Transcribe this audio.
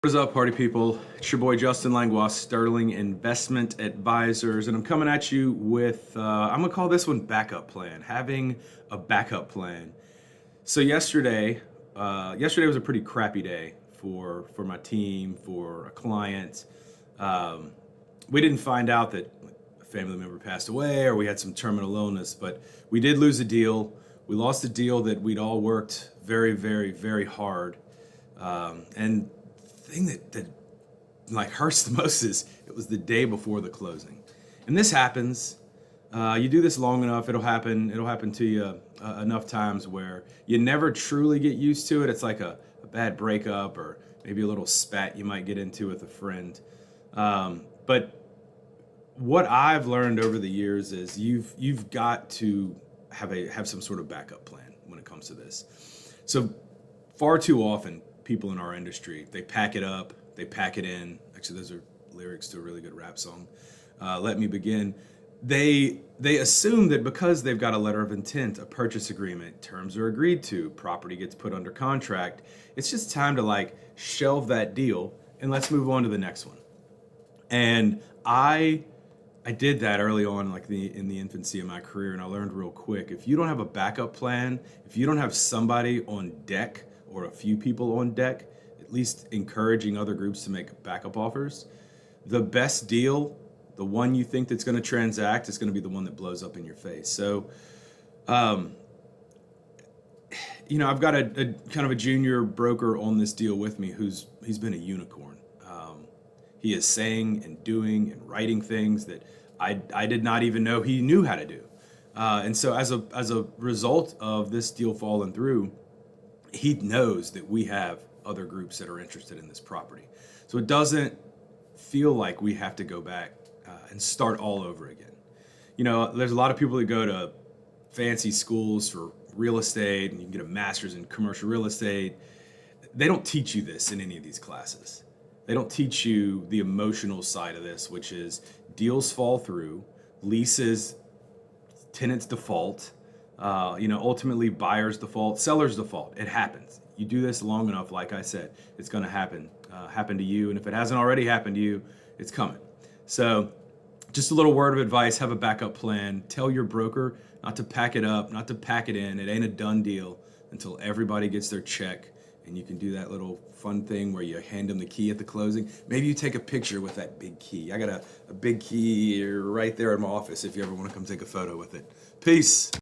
What is up, party people? It's your boy Justin Langlois, Sterling Investment Advisors, and I'm coming at you with, I'm gonna call this one backup plan, having a backup plan. So yesterday was a pretty crappy day for my team, for a client. We didn't find out that a family member passed away or we had some terminal illness, but we did lose a deal. We lost a deal that we'd all worked very, very, very hard. And the thing that like hurts the most is it was the day before the closing. And this happens. You do this long enough, it'll happen to you enough times where you never truly get used to it. It's like a bad breakup or maybe a little spat you might get into with a friend. But what I've learned over the years is you've got to have some sort of backup plan when it comes to this. So far too often, people in our industry, they pack it up, they pack it in. Actually, those are lyrics to a really good rap song. Let me begin. They assume that because they've got a letter of intent, a purchase agreement, terms are agreed to, property gets put under contract, it's just time to like shelve that deal and let's move on to the next one. And I did that early on, like in the infancy of my career, and I learned real quick, if you don't have a backup plan, if you don't have somebody on deck or a few people on deck, at least encouraging other groups to make backup offers, the best deal, the one you think that's going to transact, is going to be the one that blows up in your face. So, I've got a kind of a junior broker on this deal with me he's been a unicorn. He is saying and doing and writing things that I did not even know he knew how to do. And so as a result of this deal falling through, he knows that we have other groups that are interested in this property. So it doesn't feel like we have to go back and start all over again. There's a lot of people that go to fancy schools for real estate and you can get a master's in commercial real estate. They don't teach you this in any of these classes. They don't teach you the emotional side of this, which is deals fall through, leases, tenants default, ultimately buyers default, sellers default. It happens. You do this long enough, like I said, it's going to happen to you. And if it hasn't already happened to you, it's coming. So just a little word of advice, have a backup plan. Tell your broker not to pack it up, not to pack it in. It ain't a done deal until everybody gets their check. And you can do that little fun thing where you hand them the key at the closing. Maybe you take a picture with that big key. I got a big key right there in my office if you ever want to come take a photo with it. Peace.